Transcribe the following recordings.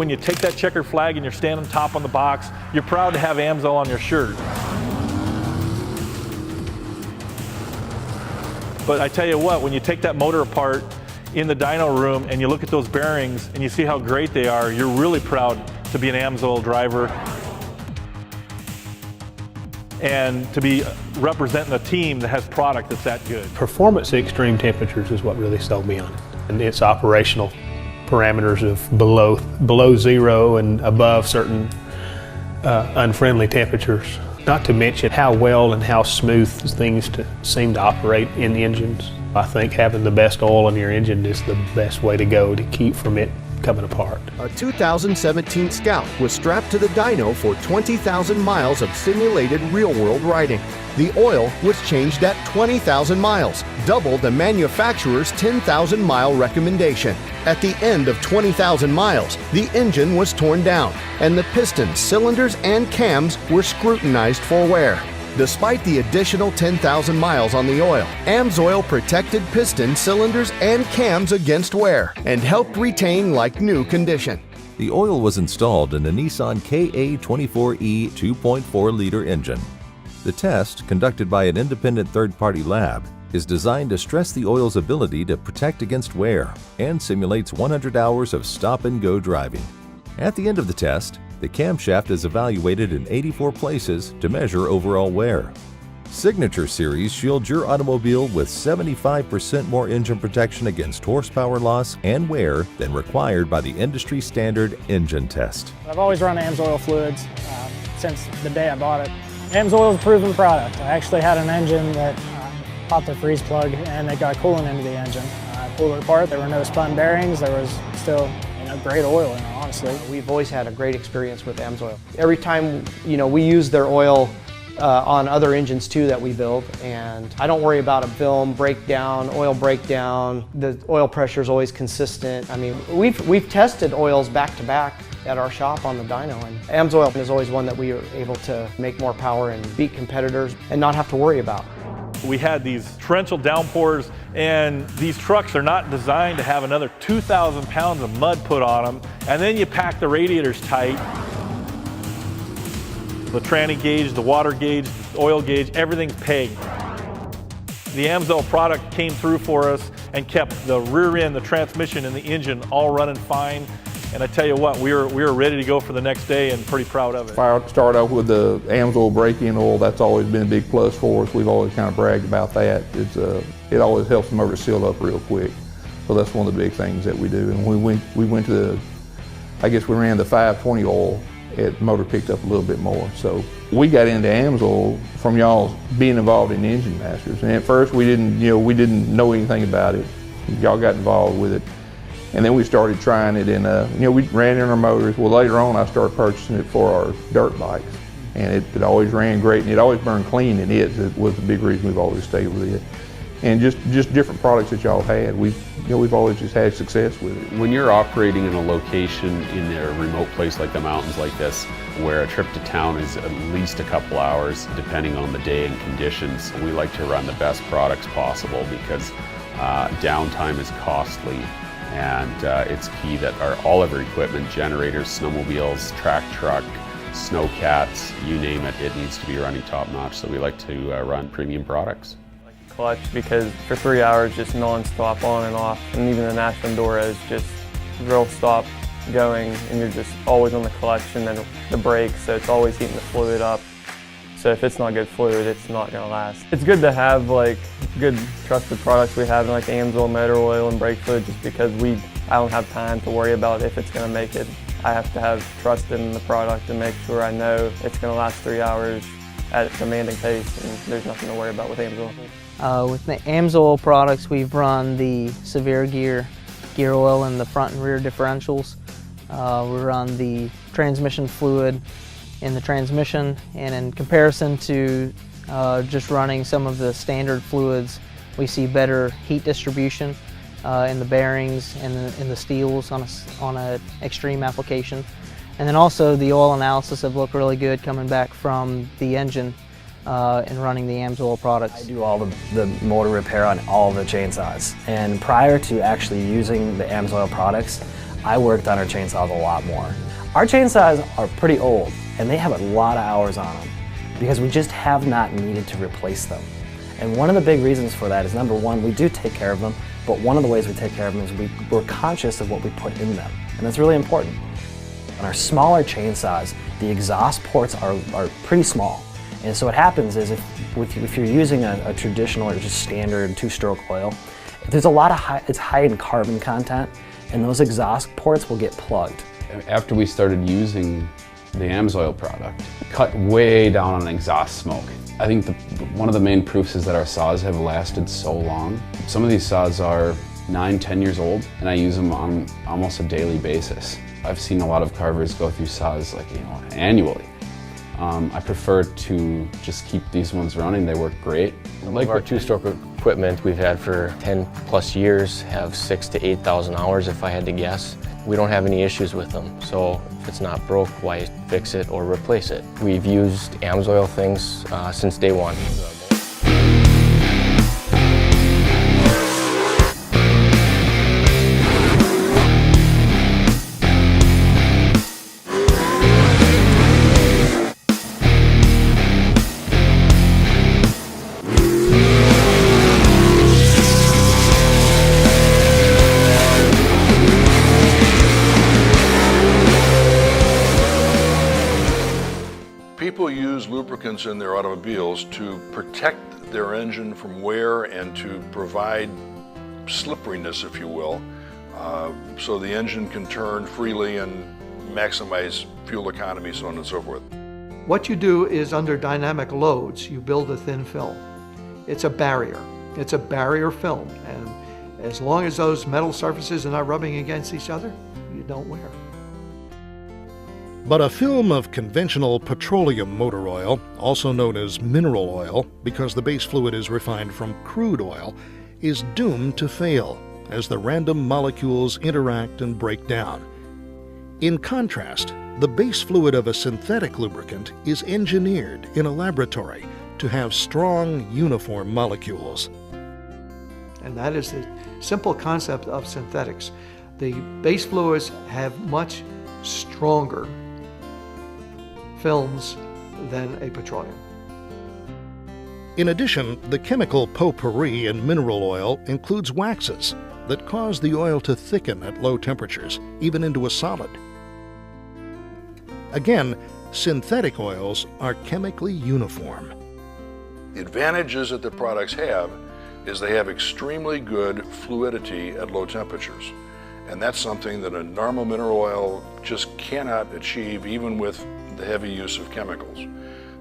when you take that checkered flag and you're standing top on the box, you're proud to have AMSOIL on your shirt. But I tell you what, when you take that motor apart in the dyno room and you look at those bearings and you see how great they are, you're really proud to be an AMSOIL driver and to be representing a team that has product that's that good. Performance at extreme temperatures is what really sold me on it. And its operational parameters of below zero and above certain unfriendly temperatures. Not to mention how well and how smooth things seem to operate in engines. I think having the best oil in your engine is the best way to go to keep from it coming apart. A 2017 Scout was strapped to the dyno for 20,000 miles of simulated real-world riding. The oil was changed at 20,000 miles, double the manufacturer's 10,000 mile recommendation. At the end of 20,000 miles, the engine was torn down, and the pistons, cylinders, and cams were scrutinized for wear. Despite the additional 10,000 miles on the oil, AMSOIL protected piston, cylinders, and cams against wear and helped retain like new condition. The oil was installed in a Nissan KA24E 2.4-liter engine. The test, conducted by an independent third-party lab, is designed to stress the oil's ability to protect against wear and simulates 100 hours of stop-and-go driving. At the end of the test, the camshaft is evaluated in 84 places to measure overall wear. Signature Series shields your automobile with 75% more engine protection against horsepower loss and wear than required by the industry standard engine test. I've always run AMSOIL fluids since the day I bought it. AMSOIL is a proven product. I actually had an engine that popped a freeze plug and it got coolant into the engine. I pulled it apart, there were no spun bearings, there was still great oil in it, honestly. We've always had a great experience with AMSOIL. Every time we use their oil on other engines too that we build, and I don't worry about a film breakdown, oil breakdown. The oil pressure is always consistent. I mean, we've tested oils back to back at our shop on the dyno, and AMSOIL is always one that we are able to make more power and beat competitors and not have to worry about. We had these torrential downpours, and these trucks are not designed to have another 2,000 pounds of mud put on them, and then you pack the radiators tight. The tranny gauge, the water gauge, the oil gauge, everything's pegged. The AMSOIL product came through for us and kept the rear end, the transmission, and the engine all running fine. And I tell you what, we were ready to go for the next day and pretty proud of it. Start out with the AMSOIL break-in oil. That's always been a big plus for us. We've always kind of bragged about that. It always helps the motor seal up real quick. So that's one of the big things that we do. And we went to I guess we ran the 520 oil. The motor picked up a little bit more. So we got into AMSOIL from y'all being involved in Engine Masters. And at first we didn't know anything about it. Y'all got involved with it. And then we started trying it, and we ran in our motors. Well, later on, I started purchasing it for our dirt bikes, and it always ran great, and it always burned clean. And it was the big reason we've always stayed with it. And just different products that y'all had, we've always just had success with it. When you're operating in a location in a remote place like the mountains like this, where a trip to town is at least a couple hours, depending on the day and conditions, we like to run the best products possible because downtime is costly. And it's key that all of our equipment, generators, snowmobiles, track truck, snowcats, you name it, it needs to be running top notch. So we like to run premium products. I like the clutch because for 3 hours just non-stop on and off, and even the Nash Enduro is just real stop going, and you're just always on the clutch and then the brakes, so it's always heating the fluid up. So if it's not good fluid, it's not going to last. It's good to have like good trusted products we have like AMSOIL motor oil and brake fluid, just because I don't have time to worry about if it's going to make it. I have to have trust in the product to make sure I know it's going to last 3 hours at a demanding pace, and there's nothing to worry about with AMSOIL. With the AMSOIL products, we've run the Severe gear oil in the front and rear differentials. We run the transmission fluid in the transmission, and in comparison to just running some of the standard fluids, we see better heat distribution in the bearings and in the steels on an extreme application. And then also the oil analysis have looked really good coming back from the engine and running the AMSOIL products. I do all the motor repair on all the chainsaws, and prior to actually using the AMSOIL products, I worked on our chainsaws a lot more. Our chainsaws are pretty old, and they have a lot of hours on them because we just have not needed to replace them. And one of the big reasons for that is, number one, we do take care of them, but one of the ways we take care of them is we're conscious of what we put in them, and that's really important. On our smaller chainsaws, the exhaust ports are pretty small. And so what happens is if you're using a traditional or just standard two-stroke oil, there's a lot of it's high in carbon content, and those exhaust ports will get plugged. After we started using the AMSOIL product, cut way down on exhaust smoke. I think one of the main proofs is that our saws have lasted so long. Some of these saws are 9, 10 years old, and I use them on almost a daily basis. I've seen a lot of carvers go through saws annually. I prefer to just keep these ones running. They work great. Like our two-stroke equipment we've had for 10 plus years, have 6,000 to 8,000 hours if I had to guess. We don't have any issues with them, so if it's not broke, why fix it or replace it? We've used AMSOIL things since day one. People use lubricants in their automobiles to protect their engine from wear and to provide slipperiness, if you will, so the engine can turn freely and maximize fuel economy, so on and so forth. What you do is, under dynamic loads, you build a thin film. It's a barrier. It's a barrier film, and as long as those metal surfaces are not rubbing against each other, you don't wear. But a film of conventional petroleum motor oil, also known as mineral oil because the base fluid is refined from crude oil, is doomed to fail as the random molecules interact and break down. In contrast, the base fluid of a synthetic lubricant is engineered in a laboratory to have strong, uniform molecules. And that is the simple concept of synthetics. The base fluids have much stronger films than a petroleum. In addition, the chemical potpourri in mineral oil includes waxes that cause the oil to thicken at low temperatures, even into a solid. Again, synthetic oils are chemically uniform. The advantages that the products have is they have extremely good fluidity at low temperatures. And that's something that a normal mineral oil just cannot achieve, even with the heavy use of chemicals.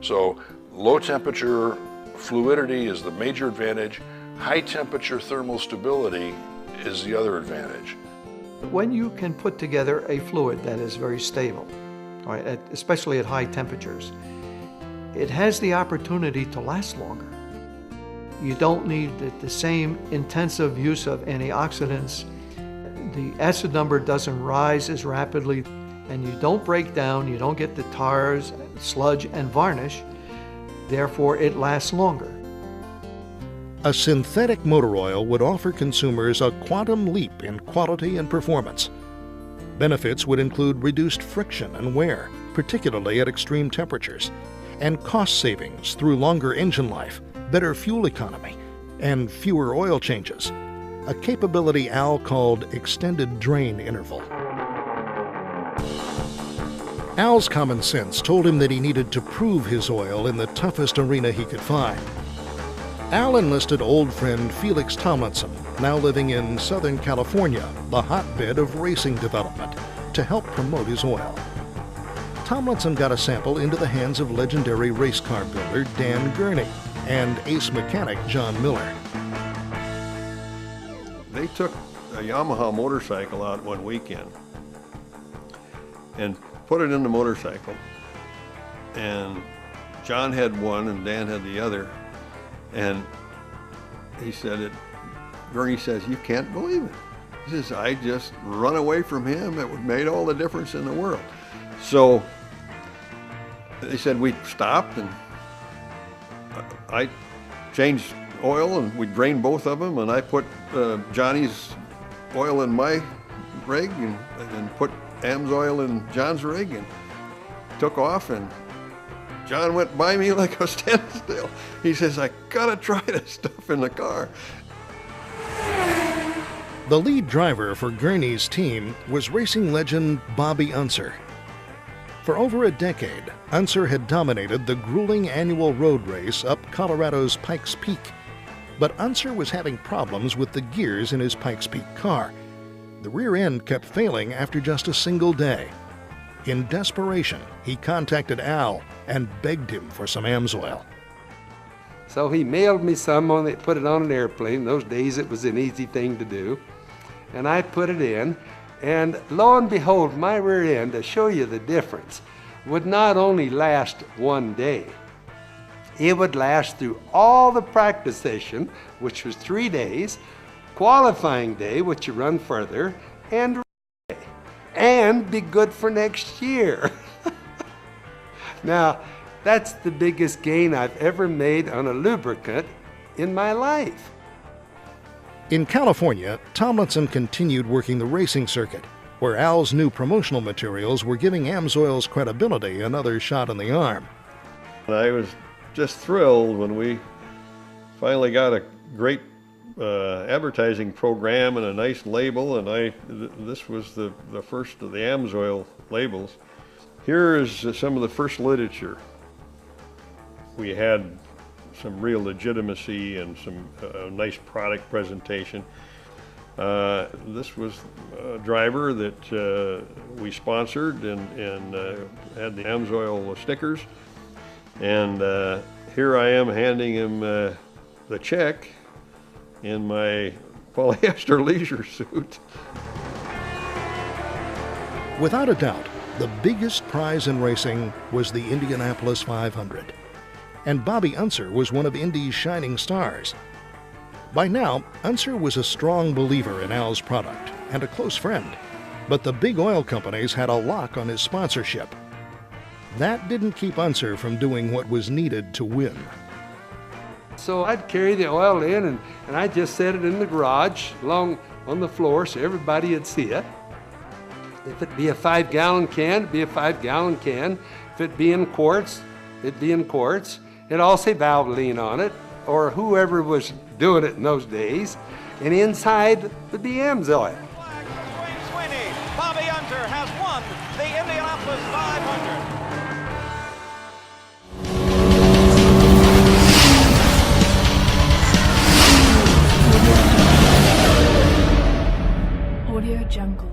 So low temperature fluidity is the major advantage. High temperature thermal stability is the other advantage. When you can put together a fluid that is very stable, right, especially at high temperatures, it has the opportunity to last longer. You don't need the same intensive use of antioxidants. The acid number doesn't rise as rapidly, and you don't break down, you don't get the tars, sludge, and varnish. Therefore, it lasts longer. A synthetic motor oil would offer consumers a quantum leap in quality and performance. Benefits would include reduced friction and wear, particularly at extreme temperatures, and cost savings through longer engine life, better fuel economy, and fewer oil changes, a capability Al called extended drain interval. Al's common sense told him that he needed to prove his oil in the toughest arena he could find. Al enlisted old friend Felix Tomlinson, now living in Southern California, the hotbed of racing development, to help promote his oil. Tomlinson got a sample into the hands of legendary race car builder Dan Gurney and ace mechanic John Miller. They took a Yamaha motorcycle out one weekend and put it in the motorcycle, and John had one and Dan had the other, and he said Gurney says, "You can't believe it." He says, "I just run away from him. It made all the difference in the world." So they said we stopped, and I changed oil, and we drained both of them, and I put Johnny's oil in my rig and put AMSOIL in John's rig and took off, and John went by me like I was standing still. He says, I gotta try this stuff in the car. The lead driver for Gurney's team was racing legend Bobby Unser. For over a decade, Unser had dominated the grueling annual road race up Colorado's Pikes Peak. But Unser was having problems with the gears in his Pikes Peak car. The rear end kept failing after just a single day. In desperation, he contacted Al and begged him for some AMSOIL. So he mailed me some, put it on an airplane. In those days it was an easy thing to do. And I put it in, and lo and behold, my rear end, to show you the difference, would not only last one day, it would last through all the practice session, which was 3 days, qualifying day, which you run further, and be good for next year. Now, that's the biggest gain I've ever made on a lubricant in my life. In California, Tomlinson continued working the racing circuit, where Al's new promotional materials were giving AMSOIL's credibility another shot in the arm. I was just thrilled when we finally got a great advertising program and a nice label, and this was the first of the AMSOIL labels. Here is some of the first literature. We had some real legitimacy and some nice product presentation. This was a driver that we sponsored and had the AMSOIL stickers. And here I am handing him the check in my polyester leisure suit. Without a doubt, the biggest prize in racing was the Indianapolis 500. And Bobby Unser was one of Indy's shining stars. By now, Unser was a strong believer in Al's product and a close friend, but the big oil companies had a lock on his sponsorship. That didn't keep Unser from doing what was needed to win. So I'd carry the oil in, and I'd just set it in the garage along on the floor so everybody would see it. If it be a 5-gallon can, it'd be a 5-gallon can. If it be in quarts, it'd be in quarts. It'd all say Valvoline on it, or whoever was doing it in those days. And inside would be AMSOIL. Bobby Unser has won the Indianapolis 500. Audio Jungle.